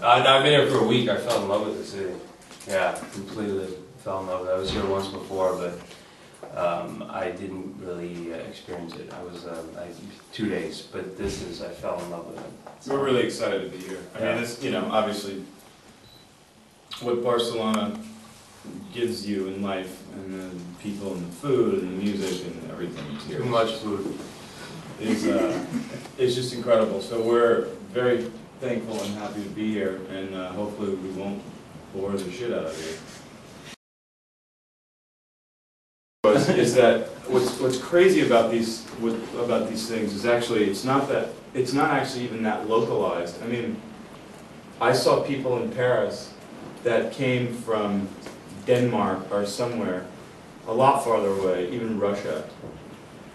I've been here for a week. I fell in love with the city. Yeah, completely fell in love. I was here once before, but I didn't really experience it. I was 2 days, but I fell in love with it. So we're really excited to be here. I mean, this, obviously, what Barcelona gives you in life, and the people, and the food, and the music, and everything. Here. Too much food. It's just incredible. So we're very thankful and happy to be here, and hopefully we won't bore the shit out of you. Is that what's crazy about these things is actually it's not actually even that localized. I mean, I saw people in Paris that came from Denmark or somewhere a lot farther away, even Russia,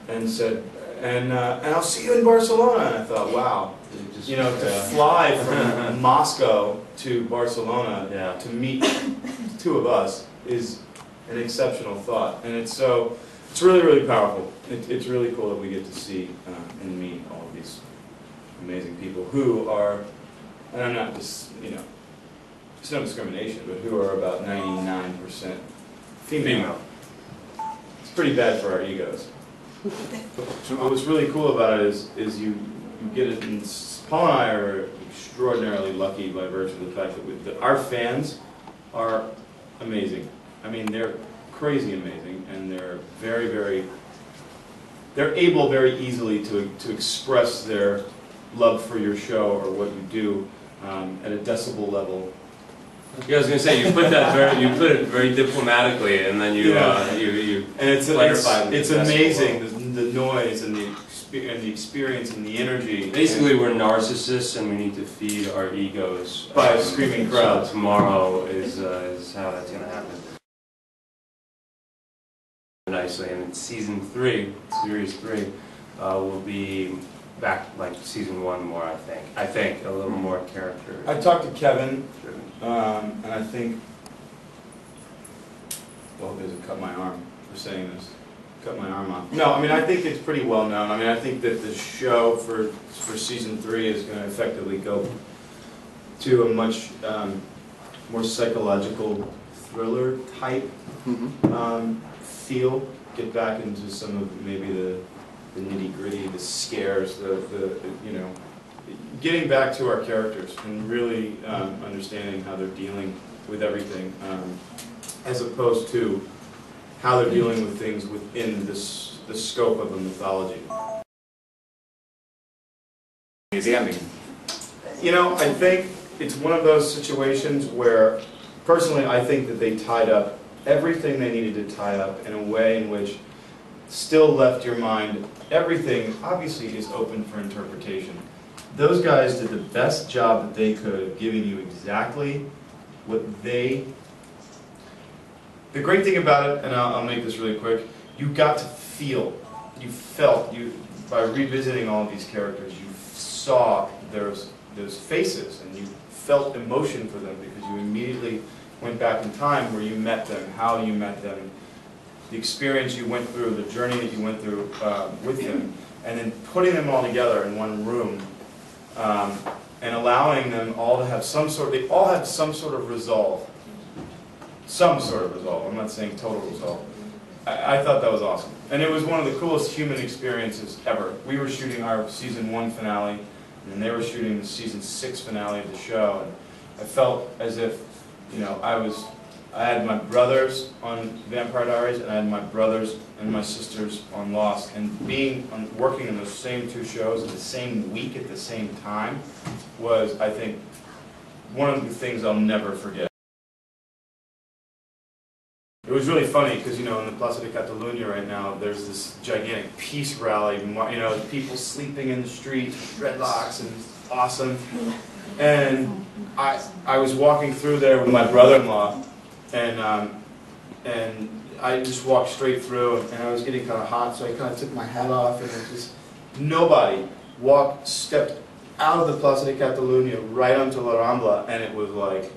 and said, and I'll see you in Barcelona. And I thought, wow, to fly from Moscow to Barcelona to meet the two of us is an exceptional thought, and it's really, really powerful. It's really cool that we get to see and meet all of these amazing people who are, and I'm not just, it's no discrimination, but who are about 99% female. It's pretty bad for our egos. So what's really cool about it is you get it, and Paul and I are extraordinarily lucky by virtue of the fact that our fans are amazing. I mean, they're crazy amazing, and they're they're able very easily to express their love for your show or what you do at a decibel level. Yeah, I was going to say, you put it very diplomatically, and then and it's amazing the noise and the experience and the energy. Basically, we're narcissists, and we need to feed our egos by a screaming crowd. So tomorrow is how that's going to happen. Nicely, and in season 3, series 3, will be back like season 1 more. I think a little more character. I talked to Kevin, and I think. Well, there's a cut my arm for saying this. Cut my arm off. No, I mean I think it's pretty well known. I mean I think that the show for season 3 is going to effectively go to a much more psychological thriller type feel. Get back into some of maybe the nitty-gritty, the scares, getting back to our characters and really understanding how they're dealing with everything, as opposed to how they're dealing with things within the scope of a mythology. I think it's one of those situations where, personally, I think that they tied up everything they needed to tie up in a way in which still left your mind, everything obviously is open for interpretation. Those guys did the best job that they could of giving you exactly what they... The great thing about it, and I'll make this really quick, you got to feel, you felt, by revisiting all of these characters, you saw those faces, and you felt emotion for them because you immediately went back in time where you met them, how you met them, the experience you went through, the journey that you went through with them, and then putting them all together in one room and allowing them all to have they all had some sort of resolve. Some sort of resolve. I'm not saying total resolve. I thought that was awesome. And it was one of the coolest human experiences ever. We were shooting our season 1 finale, and they were shooting the season 6 finale of the show, and I felt as if I had my brothers on Vampire Diaries, and I had my brothers and my sisters on Lost, and working in those same 2 shows in the same week at the same time was, I think, one of the things I'll never forget. It was really funny because, in the Plaza de Catalunya right now, there's this gigantic peace rally, people sleeping in the streets, dreadlocks, and it's awesome. And I was walking through there with my brother-in-law, and I just walked straight through, and I was getting kind of hot, so I kind of took my hat off, and it just nobody stepped out of the Plaza de Catalunya right onto La Rambla, and it was like,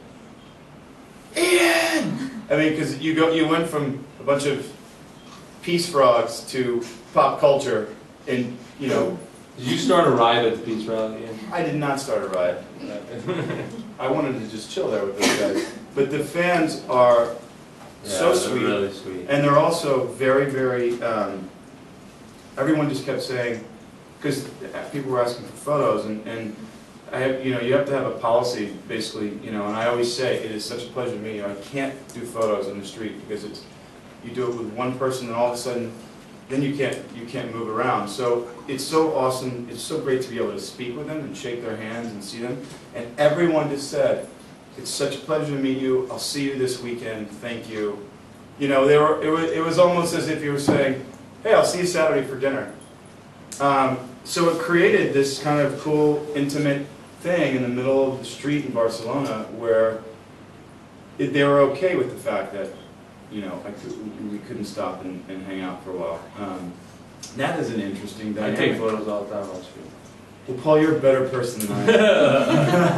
Ian! I mean, because you went from a bunch of peace frogs to pop culture in Did you start a riot at the peace rally? I did not start a riot. I wanted to just chill there with those guys. But the fans are so they're sweet, really sweet. and they're also very, very. Everyone just kept saying, because people were asking for photos, and I have, you have to have a policy, basically, and I always say it is such a pleasure to meet you. I can't do photos on the street because you do it with one person, and all of a sudden, then you can't move around. So it's so awesome. It's so great to be able to speak with them and shake their hands and see them. And everyone just said, "It's such a pleasure to meet you. I'll see you this weekend. Thank you." It was almost as if you were saying, "Hey, I'll see you Saturday for dinner." So it created this kind of cool, intimate thing in the middle of the street in Barcelona where they were okay with the fact that we couldn't stop and hang out for a while. That is an interesting I dynamic. take photos all the time on the street. Well, Paul, you're a better person than I am.